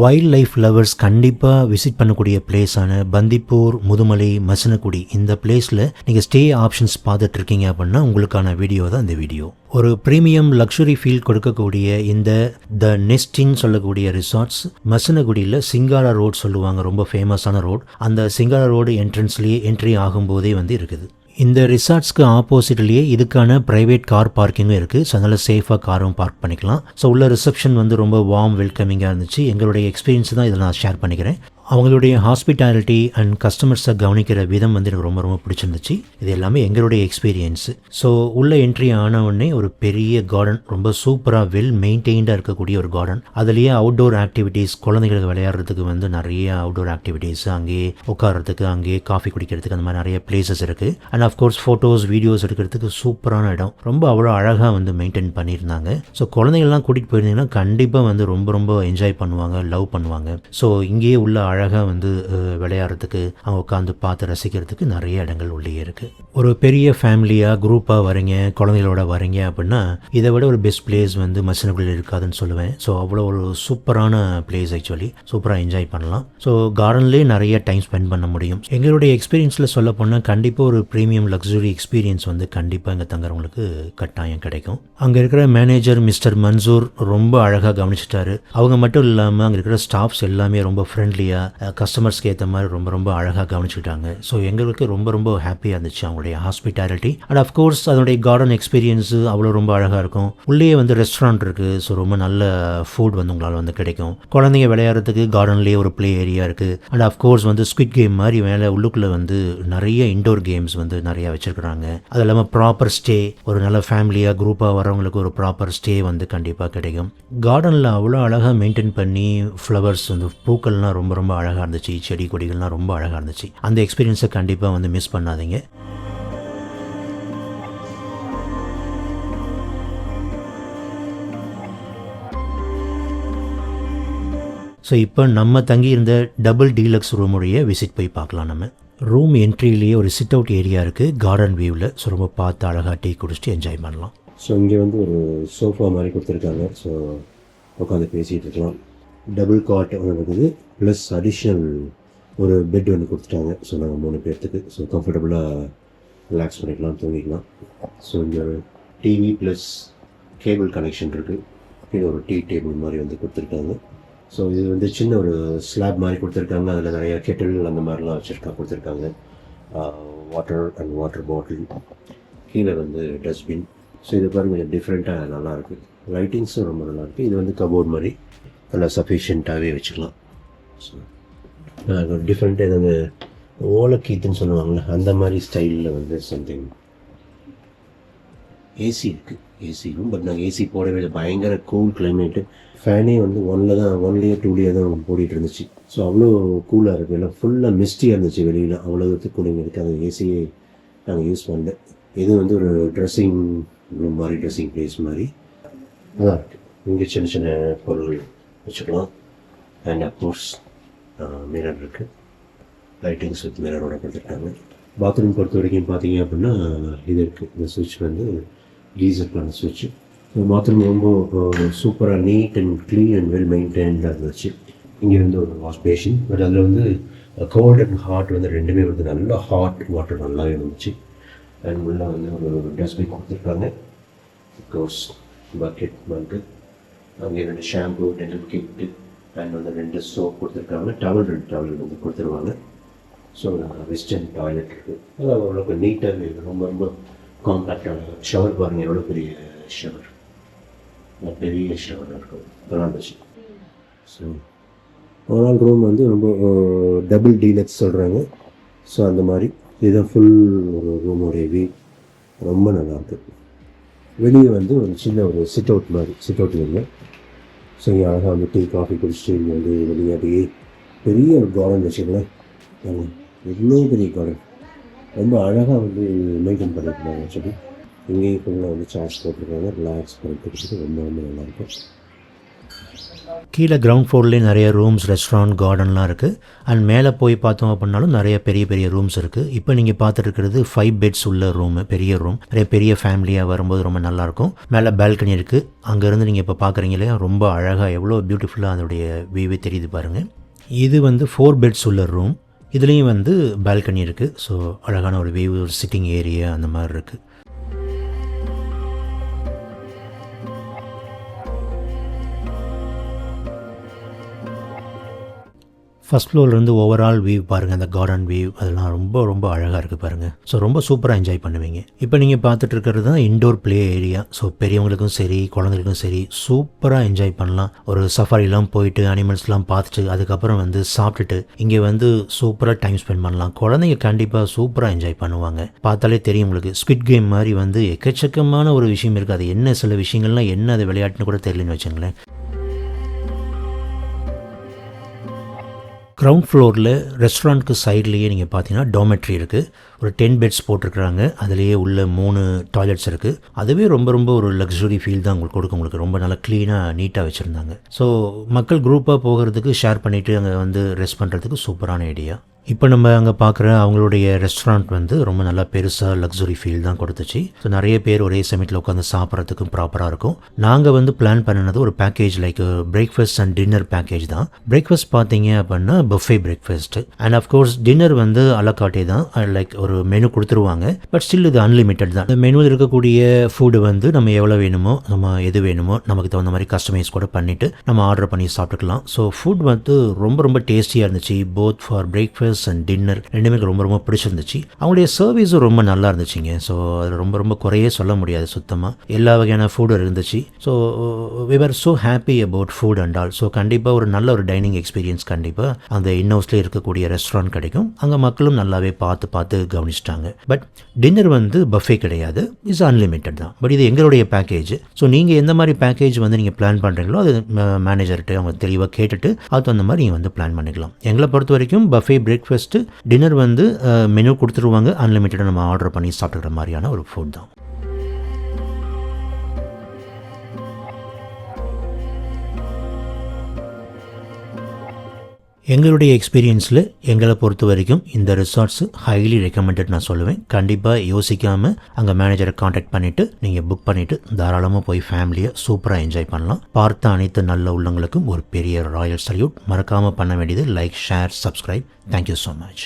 Wild life lovers கண்டிப்பாக visit பண்ணக்கூடிய பிளேஸான பந்திப்பூர், முதுமலை, மசனக்குடி இந்த பிளேஸில் நீங்கள் ஸ்டே ஆப்ஷன்ஸ் பார்த்துட்ருக்கீங்க அப்படின்னா உங்களுக்கான வீடியோ தான் இந்த வீடியோ. ஒரு ப்ரீமியம் லக்ஸுரி ஃபீல் கொடுக்கக்கூடிய இந்த த நெஸ்டின்னு சொல்லக்கூடிய ரிசார்ட்ஸ் மசனகுடியில் சிங்காரா ரோட் சொல்லுவாங்க, ரொம்ப ஃபேமஸான ரோட். அந்த சிங்காரா ரோடு என்ட்ரன்ஸ்லேயே என்ட்ரி ஆகும்போதே இருக்குது. இந்த ரிசார்ட்ஸ்க்கு ஆப்போசிட்லேயே இதுக்கான ப்ரைவேட் கார் பார்க்கிங்கும் இருக்குது. ஸோ அதனால் சேஃபாக காரும் பார்க் பண்ணிக்கலாம். ஸோ உள்ள ரிசப்ஷன் ரொம்ப வார்ம் வெல்கமிங்காக இருந்துச்சு. எங்களுடைய எக்ஸ்பீரியன்ஸ் தான் இதில் நான் ஷேர் பண்ணிக்கிறேன். அவங்களுடைய ஹாஸ்பிட்டாலிட்டி அண்ட் கஸ்டமர்ஸை கவனிக்கிற விதம் எனக்கு ரொம்ப ரொம்ப பிடிச்சிருந்துச்சு. இது எல்லாமே எங்களுடைய எக்ஸ்பீரியன்ஸு. ஸோ உள்ளே என்ட்ரி ஆனவுடனே ஒரு பெரிய கார்டன், ரொம்ப சூப்பராக வெல் மெயின்டைன்டாக இருக்கக்கூடிய ஒரு கார்டன். அதுலேயே அவுட்டோர் ஆக்டிவிட்டீஸ், குழந்தைகளுக்கு விளையாடுறதுக்கு நிறைய அவுட்டோர் ஆக்டிவிட்டீஸ், அங்கேயே உட்காரத்துக்கு, அங்கேயே காஃபி குடிக்கிறதுக்கு, அந்த மாதிரி நிறைய பிளேசஸ் இருக்குது. அண்ட் ஆஃப்கோர்ஸ் ஃபோட்டோஸ், வீடியோஸ் எடுக்கிறதுக்கு சூப்பரான இடம். ரொம்ப அவ்வளோ அழகாக மெயின்டைன் பண்ணியிருந்தாங்க. ஸோ குழந்தைகள்லாம் கூட்டிகிட்டு போயிருந்தீங்கன்னா கண்டிப்பாக ரொம்ப ரொம்ப என்ஜாய் பண்ணுவாங்க, லவ் பண்ணுவாங்க. ஸோ இங்கேயே உள்ள அழகாக விளையாடுறதுக்கு, அவங்க உட்காந்து பார்த்து ரசிக்கிறதுக்கு நிறைய இடங்கள் உள்ளே இருக்குது. ஒரு பெரிய ஃபேமிலியாக குரூப்பாக வரீங்க, குழந்தைகளோட வரீங்க அப்படின்னா இதை விட ஒரு பெஸ்ட் பிளேஸ் மசனகுடியில் இருக்காதுன்னு சொல்லுவேன். ஸோ அவ்வளோ ஒரு சூப்பரான பிளேஸ், ஆக்சுவலி சூப்பராக என்ஜாய் பண்ணலாம். ஸோ கார்டன்லேயே நிறைய டைம் ஸ்பெண்ட் பண்ண முடியும். எங்களுடைய எக்ஸ்பீரியன்ஸில் சொல்ல போனால் கண்டிப்பாக ஒரு ப்ரீமியம் லக்ஸுரி எக்ஸ்பீரியன்ஸ் கண்டிப்பாக இங்கே தங்குறவங்களுக்கு கட்டாயம் கிடைக்கும். அங்கே இருக்கிற மேனேஜர் மிஸ்டர் மன்சூர் ரொம்ப அழகாக கவனிச்சிட்டாரு. அவங்க மட்டும் இல்லாமல் அங்கே இருக்கிற ஸ்டாஃப்ஸ் எல்லாமே ரொம்ப ஃப்ரெண்ட்லியாக, கஸ்டமர்ஸ்க்கு ஏற்ற மாதிரி ரொம்ப ரொம்ப அழகாக கவனிச்சுக்கிட்டாங்க. ஸோ எங்களுக்கு ரொம்ப ரொம்ப ஹாப்பியாக இருந்துச்சு அவங்களுடைய ஹாஸ்பிட்டாலிட்டி. அண்ட் அஃப்கோர்ஸ் அதனுடைய கார்டன் எக்ஸ்பீரியன்ஸு அவ்வளோ ரொம்ப அழகாக இருக்கும். உள்ளேயே ரெஸ்டாரண்ட் இருக்குது. ஸோ ரொம்ப நல்ல ஃபுட் உங்களால் கிடைக்கும். குழந்தைங்க விளையாடுறதுக்கு கார்டன்லேயே ஒரு ப்ளே ஏரியா இருக்குது. அண்ட் அஃப்கோர்ஸ் ஸ்குவிட் கேம் மாதிரி மேலே உள்ளுக்குள்ளே நிறைய இண்டோர் கேம்ஸ் நிறையா வச்சுருக்குறாங்க. அது இல்லாமல் ப்ராப்பர் ஸ்டே, ஒரு நல்ல ஃபேமிலியாக குரூப்பாக வரவங்களுக்கு ஒரு ப்ராப்பர் ஸ்டே கண்டிப்பாக கிடைக்கும். கார்டனில் அவ்வளோ அழகாக மெயின்டைன் பண்ணி ஃப்ளவர்ஸ், பூக்கள்லாம் ரொம்ப ரொம்ப அழகாக இருந்துச்சு. செடி கொடிகள்லாம் ரொம்ப அழகாக இருந்துச்சு. அந்த எக்ஸ்பீரியன்ஸை கண்டிப்பாக மிஸ் பண்ணாதீங்க. ஸோ இப்போ நம்ம தங்கியிருந்த டபுள் டீலக்ஸ் ரூமுடைய விசிட் போய் பார்க்கலாம். நம்ம ரூம் என்ட்ரியிலேயே ஒரு சிட் அவுட் ஏரியா இருக்குது கார்டன் வியூவில். ஸோ ரொம்ப பார்த்து அழகாக டீ குடிச்சிட்டு என்ஜாய் பண்ணலாம். ஸோ இங்கே ஒரு சோஃபா மாதிரி கொடுத்துருக்காங்க. ஸோ உட்காந்து பேசிகிட்டு இருக்கலாம். டபுள் காட் இருக்குது, ப்ளஸ் அடிஷ்னல் ஒரு பெட் கொடுத்துட்டாங்க. ஸோ நாங்கள் 3 பேர்த்துக்கு ஸோ கம்ஃபர்டபுளாக ரிலாக்ஸ் பண்ணிக்கலாம், தூங்கிக்கலாம். ஸோ இங்கே ஒரு டிவி ப்ளஸ் கேபிள் கனெக்ஷன் இருக்குது. இது ஒரு டீ டேபிள் மாதிரி கொடுத்துருக்காங்க. ஸோ இது சின்ன ஒரு ஸ்லாப் மாதிரி கொடுத்துருக்காங்க. அதில் நிறையா கெட்டில் அந்த மாதிரிலாம் கொடுத்துருக்காங்க. வாட்டர் அண்ட் வாட்டர் பாட்டில், கீழே டஸ்ட்பின். ஸோ இது பாருங்கள், கொஞ்சம் டிஃப்ரெண்ட்டாக நல்லாயிருக்கு. லைட்டிங்ஸும் ரொம்ப நல்லாயிருக்கு. இது கபோர்ட் மாதிரி நல்லா சஃபிஷியண்ட்டாகவே வச்சுக்கலாம். ஸோ டிஃப்ரெண்ட்டாக ஏதாவது ஓலக்கீத்துன்னு சொல்லுவாங்கள்ல, அந்த மாதிரி ஸ்டைலில் சம்திங். ஏசி இருக்குது, ஏசி ரூம். பட் நாங்கள் ஏசி போடவே இல்லை, பயங்கர கூல் கிளைமேட்டு. ஃபேனே ஒன்லேயே 2லேயே தான் போடிட்டு இருந்துச்சு. ஸோ அவ்வளோ கூலாக இருக்குது. எல்லாம் ஃபுல்லாக மிஸ்டியாக இருந்துச்சு வெளியில். அவ்வளோ கூலிங் இருக்குது. அந்த ஏசியே நாங்கள் யூஸ் பண்ணல. இது ஒரு ட்ரெஸ்ஸிங் ரூம் மாதிரி, ட்ரெஸ்ஸிங் ப்ளேஸ் மாதிரி நல்லா இருக்குது. இங்கே சின்ன சின்ன பொருள் வச்சுக்கலாம். அண்ட் அப்கோர்ஸ் மிரர் இருக்குது. லைட்டிங்ஸ் வித் மிரரோட கொடுத்துருக்காங்க. பாத்ரூம் பொறுத்த வரைக்கும் பார்த்தீங்க அப்படின்னா இது இருக்குது. இந்த சுவிட்ச் கீசருக்கான சுவிட்சு. பாத்ரூம் ரொம்ப சூப்பராக neat and clean and well மெயின்டைன்டாக இருந்துச்சு. இங்கே ஒரு வாஷ் பேஷன். பட் அதில் கோல்ட் அண்ட் ஹாட் ரெண்டுமே நல்லா ஹாட் வாட்டர் நல்லாவே இருந்துச்சு. அண்ட் உள்ள ஒரு டஸ்ட்பின் கொடுத்துருக்காங்க. அப்கோர்ஸ் பக்கெட் அங்கே 2 shampoo, dental kit and 2 soap கொடுத்துருக்காங்க. ரெண்டு டவல் கொடுத்துருவாங்க. ஸோ வெஸ்டர்ன் டாய்லெட் இருக்குது. அது அவ்வளோக்கு நீட்டாகவே இருக்குது. ரொம்ப ரொம்ப காம்பேக்டான ஷவர். பாருங்கள் எவ்வளோ பெரிய ஷவர், பெரிய ஷவராக இருக்கும். நல்லா இருந்துச்சு. ஸோ ஓவரால் ரூம் ரொம்ப டபுள் டீலக்ஸ் சொல்கிறாங்க. ஸோ அந்த மாதிரி இதுதான் ஃபுல் ஒரு ரூமோடைய வியூ. ரொம்ப நல்லாயிருக்கு. வெளியே ஒரு சின்ன ஒரு சிட் அவுட் இல்லை. ஸோ இங்கே அழகாக டீ காஃபி குடிச்சிட்டு இங்கே வெளியே அப்படியே பெரிய ஒரு கார்டன் வச்சுக்கலாம். எவ்வளோ பெரிய கார்டன், ரொம்ப அழகாக மெயின்டைன் பண்ணியிருக்காங்க. ஆக்சுவலி இங்கேயும் ஃபுல்லாக சார்ஜ் போட்டிருக்காங்க. ரிலாக்ஸ் பண்ணிட்டு ரொம்ப ரொம்ப நல்லாயிருக்கும். கீழே கிரவுண்ட் ஃப்ளோர்லேயே நிறைய ரூம்ஸ், ரெஸ்டாரண்ட், கார்டன்லாம் இருக்குது. அண்ட் மேலே போய் பார்த்தோம் அப்படின்னாலும் நிறைய பெரிய பெரிய ரூம்ஸ் இருக்குது. இப்போ நீங்கள் பார்த்துட்டு இருக்கிறது 5 பெட்ஸ் உள்ள ரூமு, பெரிய ரூம். நிறைய பெரிய ஃபேமிலியாக வரும்போது ரொம்ப நல்லாயிருக்கும். மேலே பால்கனி இருக்குது. அங்கேருந்து நீங்கள் இப்போ பார்க்குறீங்க இல்லையா, ரொம்ப அழகாக எவ்வளோ பியூட்டிஃபுல்லாக அதோடைய வியூவே தெரியுது பாருங்கள். இது வந்து 4 பெட்ஸ் உள்ள ரூம். இதுலேயும் வந்து பால்கனி இருக்குது. ஸோ அழகான ஒரு வியூ, ஒரு சிட்டிங் ஏரியா அந்த மாதிரி இருக்குது. ஃபஸ்ட் ஃப்ளோர்லேருந்து ஓவரால் வியூ பாருங்கள், அந்த கார்டன் வியூ அதெல்லாம் ரொம்ப ரொம்ப அழகாக இருக்குது பாருங்கள். ஸோ ரொம்ப சூப்பராக என்ஜாய் பண்ணுவீங்க. இப்போ நீங்கள் பார்த்துட்டு இருக்கிறது தான் இன்டோர் ப்ளே ஏரியா. ஸோ பெரியவங்களுக்கும் சரி, குழந்தைகளுக்கும் சரி சூப்பராக என்ஜாய் பண்ணலாம். ஒரு சஃபாரிலாம் போயிட்டு அனிமல்ஸ்லாம் பார்த்துட்டு அதுக்கப்புறம் வந்து சாப்பிட்டுட்டு இங்கே வந்து சூப்பராக டைம் ஸ்பெண்ட் பண்ணலாம். குழந்தைங்க கண்டிப்பாக சூப்பராக என்ஜாய் பண்ணுவாங்க. பார்த்தாலே தெரியும் உங்களுக்கு. ஸ்குவிட் கேம் மாதிரி வந்து எக்கச்சக்கமான ஒரு விஷயம் இருக்குது. அது என்ன, சில விஷயங்கள்லாம் என்ன அது விளையாட்டுன்னு கூட தெரியலன்னு வச்சுங்களேன். கிரவுண்ட் ஃப்ளோரில் ரெஸ்டாரண்ட்டுக்கு சைட்லேயே நீங்கள் பார்த்தீங்கன்னா டாமெட்ரி இருக்குது. ஒரு 10 பெட்ஸ் போட்டிருக்கிறாங்க. அதுலேயே உள்ள 3 டாய்லெட்ஸ் இருக்குது. அதுவே ரொம்ப ரொம்ப ஒரு லக்ஸுரி ஃபீல் தான் உங்களுக்கு கொடுக்கும். உங்களுக்கு ரொம்ப நல்லா க்ளீனாக நீட்டாக வச்சுருந்தாங்க. ஸோ மக்கள் குரூப்பாக போகிறதுக்கு, ஷேர் பண்ணிவிட்டு அங்கே வந்து ரெஸ்ட் பண்ணுறதுக்கு சூப்பரான ஐடியா. இப்போ நம்ம அங்கே பார்க்குற அவங்களுடைய ரெஸ்டாரண்ட் வந்து ரொம்ப நல்லா பெருசாக லக்ஸுரி ஃபீல் தான் கொடுத்துச்சு. ஸோ நிறைய பேர் ஒரே சமயத்தில் உட்காந்து சாப்பிட்றதுக்கும் ப்ராப்பராக இருக்கும். நாங்கள் வந்து பிளான் பண்ணினது ஒரு package like breakfast and dinner package தான். பிரேக்ஃபாஸ்ட் பார்த்தீங்க அப்படின்னா buffet breakfast and of course dinner வந்து அலக்காட்டே தான். லைக் ஒரு மெனு கொடுத்துருவாங்க. பட் ஸ்டில் இது அன்லிமிட்டட் தான். இந்த மெனுவில் இருக்கக்கூடிய ஃபுட்டு வந்து நம்ம எவ்வளோ வேணுமோ, நம்ம எது வேணுமோ நமக்கு தகுந்த மாதிரி கஸ்டமைஸ் கூட பண்ணிவிட்டு நம்ம ஆர்டர் பண்ணி சாப்பிட்டுக்கலாம். ஸோ ஃபுட் வந்து ரொம்ப ரொம்ப டேஸ்டியாக இருந்துச்சு. Both for breakfast and dinner ரெண்டுமே ரொம்ப ரொம்ப பிடிச்சிருந்துச்சு. அவங்களுடைய சர்வீஸும் ரொம்ப நல்லா இருந்துச்சுங்க. ஸோ அதில் ரொம்ப ரொம்ப குறையே சொல்ல முடியாது. சுத்தமாக எல்லா வகையான ஃபுட்டும் இருந்துச்சு. So we are so happy about food and all. So கண்டிப்பாக ஒரு நல்ல ஒரு டைனிங் எக்ஸ்பீரியன்ஸ் கண்டிப்பாக அந்த இன்னவுஸ்லேயே இருக்கக்கூடிய ரெஸ்டாரண்ட் கிடைக்கும். அங்கே மக்களும் நல்லாவே பார்த்து கவனிச்சிட்டாங்க. பட் டின்னர் வந்து பஃபே கிடையாது, இட்ஸ் அன்லிமிட்டட் தான். பட் இது எங்களுடைய பேக்கேஜ். ஸோ நீங்கள் எந்த மாதிரி பேக்கேஜ் வந்து நீங்கள் பிளான் பண்ணுறீங்களோ அது மேனேஜர்கிட்ட அவங்க தெளிவாக கேட்டுட்டு அது அந்த மாதிரி நீங்கள் வந்து பிளான் பண்ணிக்கலாம். எங்களை பொறுத்த வரைக்கும் பஃபே பிரேக்ஃபாஸ்ட்டு, டின்னர் வந்து மெனு கொடுத்துருவாங்க. அன்லிமிட்டடாக நம்ம ஆர்டர் பண்ணி சாப்பிட்டுக்கிற மாதிரியான ஒரு ஃபுட் தான். எங்களுடைய எக்ஸ்பீரியன்ஸில் எங்களை பொறுத்த வரைக்கும் இந்த ரிசார்ட்ஸ் ஹைலி ரெக்கமெண்டட் நான் சொல்லுவேன். கண்டிப்பாக யோசிக்காமல் அங்கே மேனேஜரை காண்டாக்ட் பண்ணிவிட்டு நீங்கள் புக் பண்ணிவிட்டு தாராளமாக போய் ஃபேமிலியை சூப்பராக என்ஜாய் பண்ணலாம். பார்த்த அனைத்து நல்ல உள்ளங்களுக்கும் ஒரு பெரிய ராயல் சல்யூட். மறக்காமல் பண்ண வேண்டியது like, share, subscribe. Thank you so much.